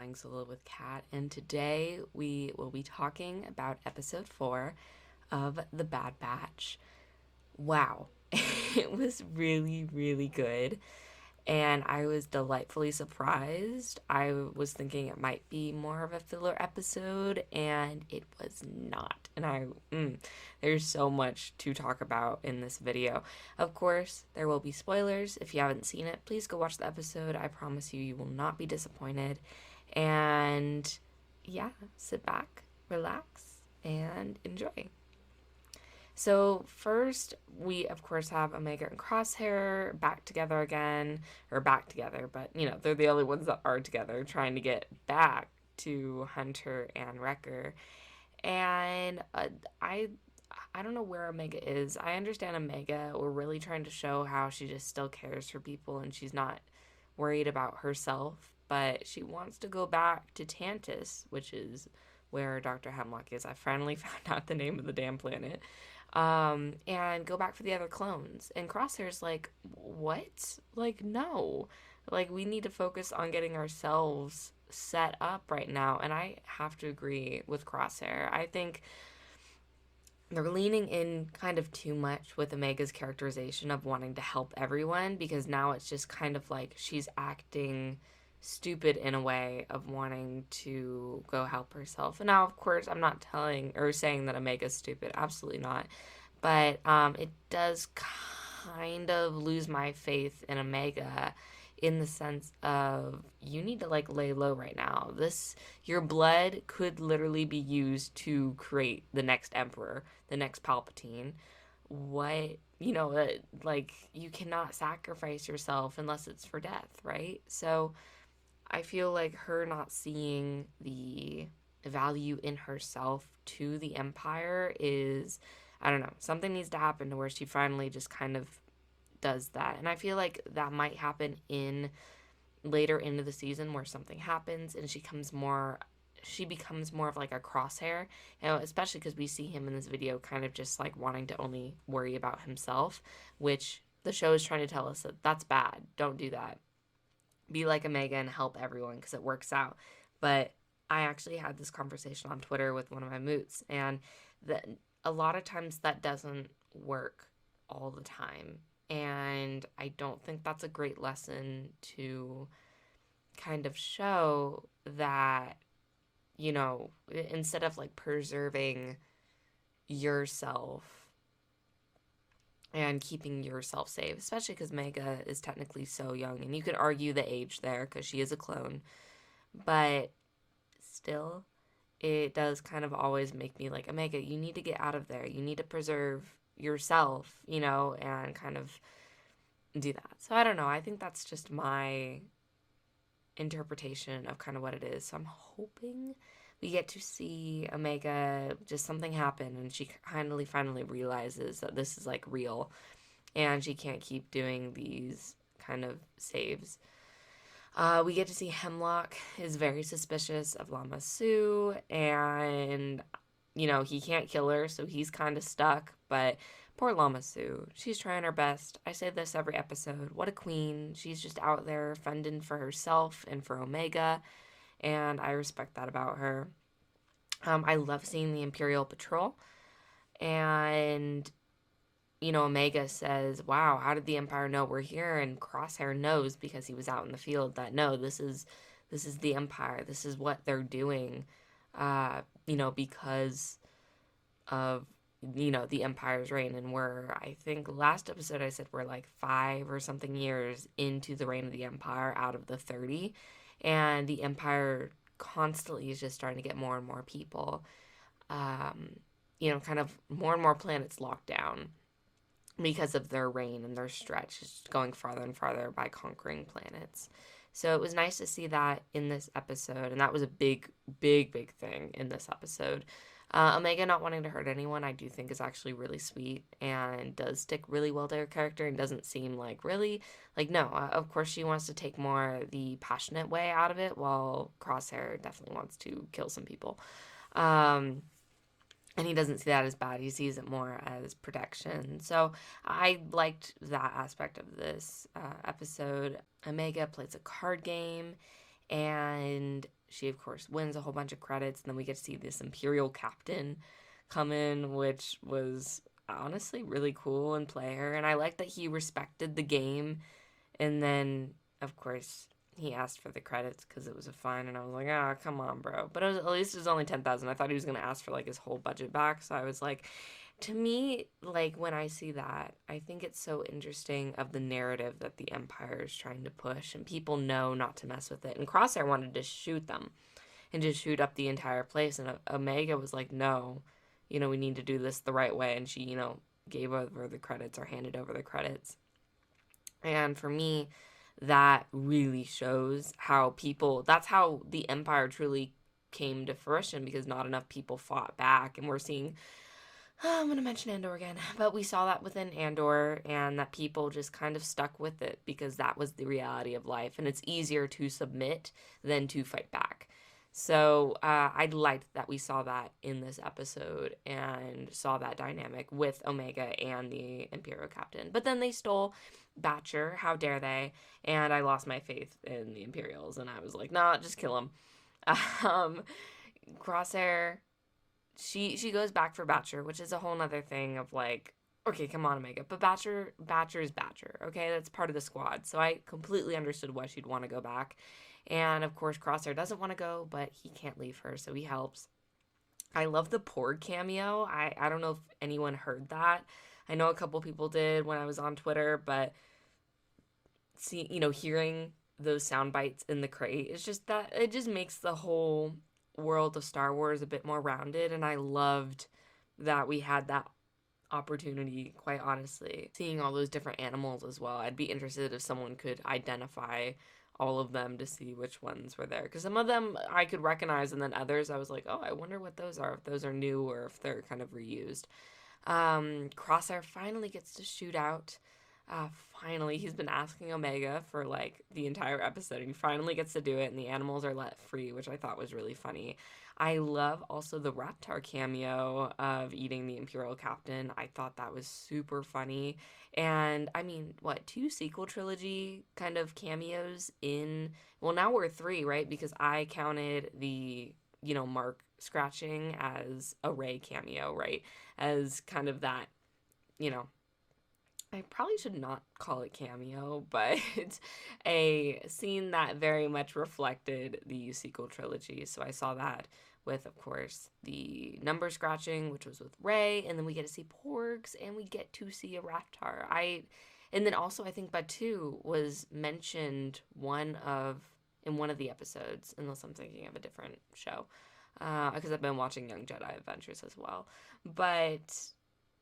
Flying Solo with Kat, and today we will be talking about episode 4 of The Bad Batch. Wow, it was really, really good, and I was delightfully surprised. I was thinking it might be more of a filler episode, and it was not. There's so much to talk about in this video. Of course, there will be spoilers. If you haven't seen it, please go watch the episode. I promise you, you will not be disappointed. And yeah, sit back, relax, and enjoy. So first, we of course have Omega and Crosshair back together again, or back together, but they're the only ones that are together, trying to get back to Hunter and Wrecker. And I don't know where Omega is. I understand Omega. We're really trying to show how she just still cares for people and she's not worried about herself, but she wants to go back to Tantus, which is where Dr. Hemlock is. I finally found out the name of the damn planet. And go back for the other clones. And Crosshair's like, what? Like, no. Like, we need to focus on getting ourselves set up right now. And I have to agree with Crosshair. I think they're leaning in kind of too much with Omega's characterization of wanting to help everyone, because now it's just kind of like she's acting stupid in a way of wanting to go help herself. And now, of course, I'm not telling or saying that Omega's stupid. Absolutely not. But it does kind of lose my faith in Omega in the sense of you need to lay low right now. Your blood could literally be used to create the next emperor, the next Palpatine. What, you cannot sacrifice yourself unless it's for death, right? So I feel like her not seeing the value in herself to the Empire is, I don't know, something needs to happen to where she finally just kind of does that. And I feel like that might happen in later into the season where something happens and she becomes more of like a Crosshair, especially because we see him in this video kind of just like wanting to only worry about himself, which the show is trying to tell us that that's bad. Don't do that. Be like Omega and help everyone because it works out. But I actually had this conversation on Twitter with one of my moots, and that a lot of times that doesn't work all the time. And I don't think that's a great lesson to kind of show that, instead of like preserving yourself and keeping yourself safe, especially because Mega is technically so young, and you could argue the age there because she is a clone, but still, it does kind of always make me like, Omega, you need to get out of there. You need to preserve yourself, and kind of do that. So I don't know. I think that's just my interpretation of kind of what it is. So I'm hoping we get to see Omega, just something happen and she finally realizes that this is like real and she can't keep doing these kind of saves. We get to see Hemlock is very suspicious of Lama Su, and he can't kill her, so he's kind of stuck. But poor Lama Su, she's trying her best. I say this every episode. What a queen. She's just out there fending for herself and for Omega, and I respect that about her. I love seeing the Imperial Patrol, and Omega says, wow, how did the Empire know we're here? And Crosshair knows because he was out in the field that, no, this is the Empire. This is what they're doing, because of, the Empire's reign. And I think last episode I said we're like 5 or something years into the reign of the Empire out of the 30. And the Empire constantly is just starting to get more and more people, kind of more and more planets locked down because of their reign and their stretch is going farther and farther by conquering planets. So it was nice to see that in this episode, and that was a big, big, big thing in this episode. Omega not wanting to hurt anyone, I do think is actually really sweet and does stick really well to her character and doesn't seem like really, no, of course she wants to take more the passionate way out of it, while Crosshair definitely wants to kill some people. And he doesn't see that as bad. He sees it more as protection. So I liked that aspect of this episode. Omega plays a card game, and she of course wins a whole bunch of credits, and then we get to see this Imperial captain come in, which was honestly really cool and play her. And I like that he respected the game, and then of course he asked for the credits because it was a fine, and I was like, ah, come on, bro. But at least it was only 10,000. I thought he was gonna ask for like his whole budget back, so I was like, to me, like when I see that, I think it's so interesting of the narrative that the Empire is trying to push, and people know not to mess with it. And Crosshair wanted to shoot them and just shoot up the entire place, and Omega was like, no, we need to do this the right way, and she, gave over the credits or handed over the credits. And for me, that really shows how that's how the Empire truly came to fruition, because not enough people fought back. And we're seeing, I'm going to mention Andor again, but we saw that within Andor, and that people just kind of stuck with it because that was the reality of life, and it's easier to submit than to fight back. So I liked that we saw that in this episode and saw that dynamic with Omega and the Imperial captain. But then they stole Batcher, how dare they? And I lost my faith in the Imperials, and I was like, nah, just kill him. Crosshair, she goes back for Batcher, which is a whole nother thing of like, okay, come on, Omega. But Batcher is Batcher, okay? That's part of the squad. So I completely understood why she'd want to go back. And of course, Crosshair doesn't want to go, but he can't leave her, so he helps. I love the Porg cameo. I don't know if anyone heard that. I know a couple people did when I was on Twitter, but hearing those sound bites in the crate, it's just that it just makes the whole world of Star Wars a bit more rounded, and I loved that we had that opportunity, quite honestly. Seeing all those different animals as well. I'd be interested if someone could identify all of them to see which ones were there, because some of them I could recognize, and then others I was like, oh, I wonder what those are, if those are new or if they're kind of reused. Crosshair finally gets to shoot out. Finally, he's been asking Omega for like the entire episode, and he finally gets to do it, and the animals are let free, which I thought was really funny. I love also the Raptor cameo of eating the Imperial captain. I thought that was super funny. And I mean, what, 2 sequel trilogy kind of cameos in, well, now we're 3, right? Because I counted the, Mark scratching as a Rey cameo, right? As kind of that, I probably should not call it cameo, but it's a scene that very much reflected the sequel trilogy. So I saw that with, of course, the number scratching, which was with Rey, and then we get to see Porgs, and we get to see a Raptor. And then also I think Batu was mentioned in one of the episodes, unless I'm thinking of a different show, because I've been watching Young Jedi Adventures as well. But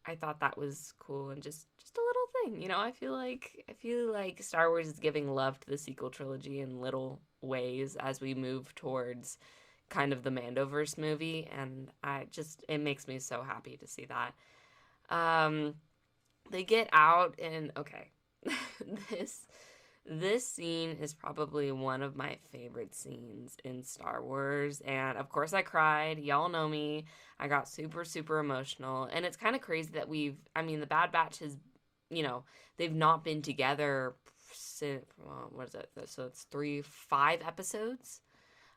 I thought that was cool, and just a little thing, I feel like Star Wars is giving love to the sequel trilogy in little ways as we move towards kind of the Mandoverse movie, and it makes me so happy to see that. They get out, and okay, this scene is probably one of my favorite scenes in Star Wars, and of course I cried. Y'all know me. I got super, super emotional, and it's kind of crazy that the Bad Batch has, they've not been together since, what is it? So it's 5 episodes.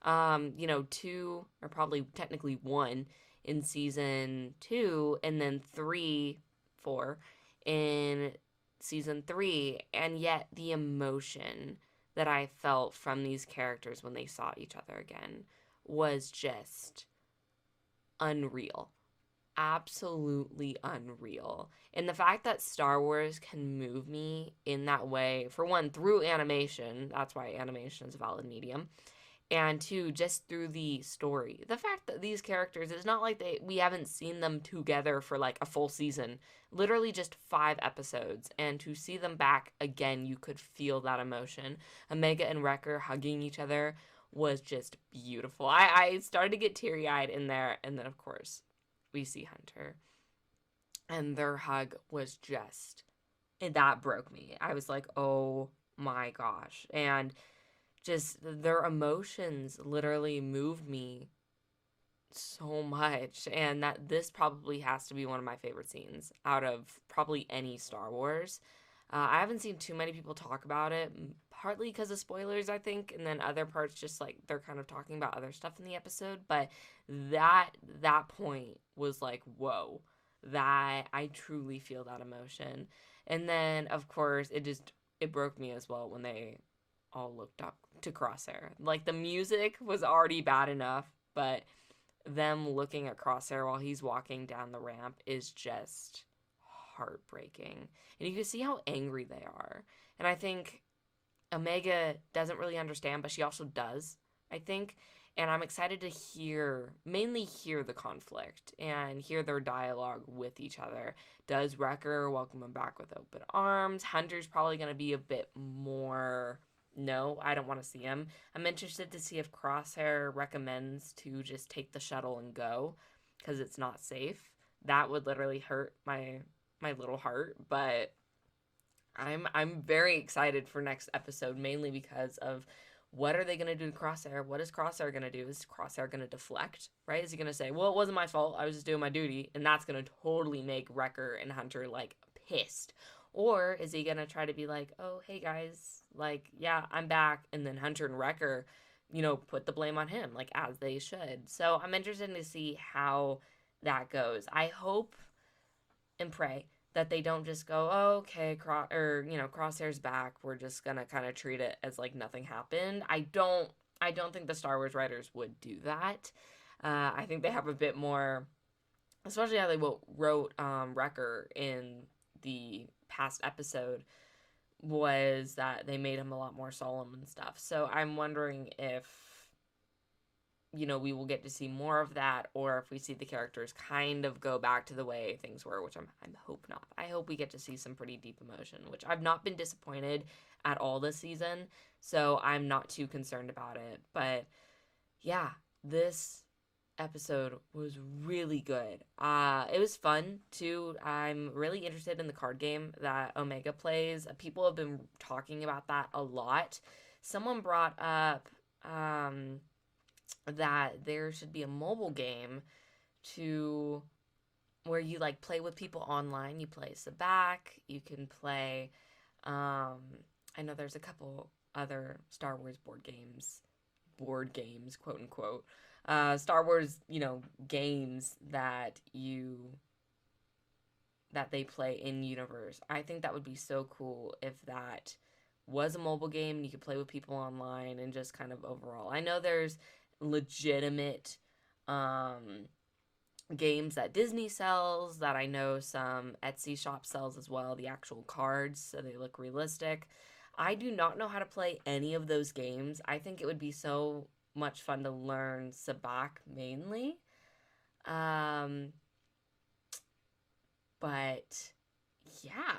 2, or probably technically 1 in season 2, and then 4 in season 3, and yet the emotion that I felt from these characters when they saw each other again was just unreal. Absolutely unreal. And the fact that Star Wars can move me in that way, for one, through animation, that's why animation is a valid medium, and 2, just through the story. The fact that these characters, it's not like we haven't seen them together for like a full season, literally just 5 episodes, and to see them back again, you could feel that emotion. Omega and Wrecker hugging each other was just beautiful. I started to get teary-eyed in there, and then of course we see Hunter, and their hug was that broke me. I was like, oh my gosh. And just their emotions literally moved me so much, and that this probably has to be one of my favorite scenes out of probably any Star Wars. I haven't seen too many people talk about it, partly because of spoilers, I think, and then other parts just like they're kind of talking about other stuff in the episode. But that point was like, whoa, that I truly feel that emotion. And then of course it broke me as well when they all looked up to Crosshair. Like the music was already bad enough, but them looking at Crosshair while he's walking down the ramp is just heartbreaking. And you can see how angry they are. And I think Omega doesn't really understand, but she also does, I think. And I'm excited to mainly hear the conflict and hear their dialogue with each other. Does Wrecker welcome him back with open arms? Hunter's probably going to be a bit more, no, I don't want to see him. I'm interested to see if Crosshair recommends to just take the shuttle and go because it's not safe. That would literally hurt my little heart, but I'm very excited for next episode, mainly because of what are they going to do to Crosshair? What is Crosshair going to do? Is Crosshair going to deflect, right? Is he going to say, well, it wasn't my fault. I was just doing my duty. And that's going to totally make Wrecker and Hunter, like, pissed. Or is he going to try to be like, oh, hey, guys, like, yeah, I'm back. And then Hunter and Wrecker, put the blame on him, like, as they should. So I'm interested to see how that goes. I hope and pray that they don't just go, oh, okay, Crosshair's back. We're just gonna kind of treat it as like nothing happened. I don't think the Star Wars writers would do that. I think they have a bit more, especially how they wrote Wrecker in the past episode, was that they made him a lot more solemn and stuff. So I'm wondering if we will get to see more of that, or if we see the characters kind of go back to the way things were, which I'm hope not. I hope we get to see some pretty deep emotion, which I've not been disappointed at all this season, so I'm not too concerned about it. But yeah, this episode was really good. It was fun too. I'm really interested in the card game that Omega plays. People have been talking about that a lot. Someone brought up that there should be a mobile game to where you like play with people online. You play Sabacc, you can play I know there's a couple other Star Wars board games, quote unquote. Star Wars, games that they play in universe. I think that would be so cool if that was a mobile game and you could play with people online and just kind of overall. I know there's legitimate games that Disney sells, that I know some Etsy shop sells as well, the actual cards, so they look realistic. I do not know how to play any of those games. I think it would be so much fun to learn Sabacc mainly. But yeah,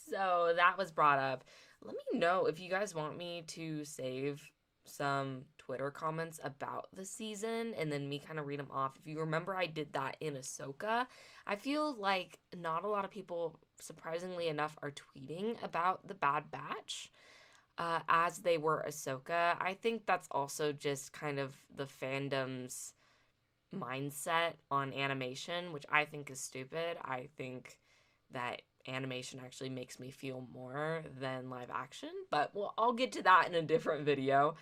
so that was brought up. Let me know if you guys want me to save some Twitter comments about the season and then me kind of read them off. If you remember, I did that in Ahsoka. I feel like not a lot of people, surprisingly enough, are tweeting about the Bad Batch as they were Ahsoka. I think that's also just kind of the fandom's mindset on animation, which I think is stupid. I think that animation actually makes me feel more than live action, but well, I'll get to that in a different video.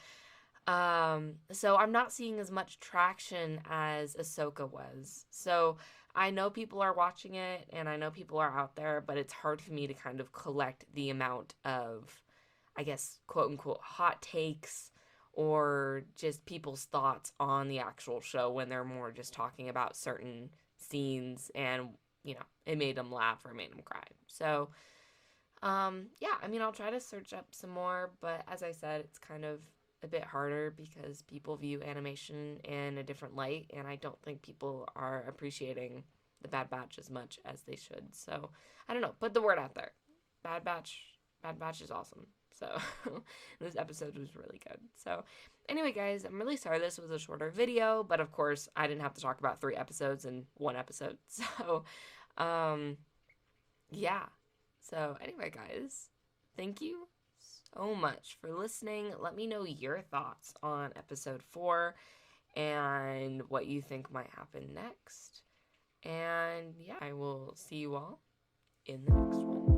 So I'm not seeing as much traction as Ahsoka was. So I know people are watching it and I know people are out there, but it's hard for me to kind of collect the amount of, I guess, quote unquote, hot takes or just people's thoughts on the actual show when they're more just talking about certain scenes and, it made them laugh or made them cry. So, yeah, I mean, I'll try to search up some more, but as I said, it's kind of a bit harder because people view animation in a different light, and I don't think people are appreciating the Bad Batch as much as they should. So, I don't know, put the word out there. Bad Batch is awesome. So, this episode was really good. So, anyway, guys, I'm really sorry this was a shorter video, but of course, I didn't have to talk about 3 episodes in 1 episode. So, yeah. So, anyway, guys, thank you so much for listening. Let me know your thoughts on episode 4 and what you think might happen next. And yeah, I will see you all in the next one.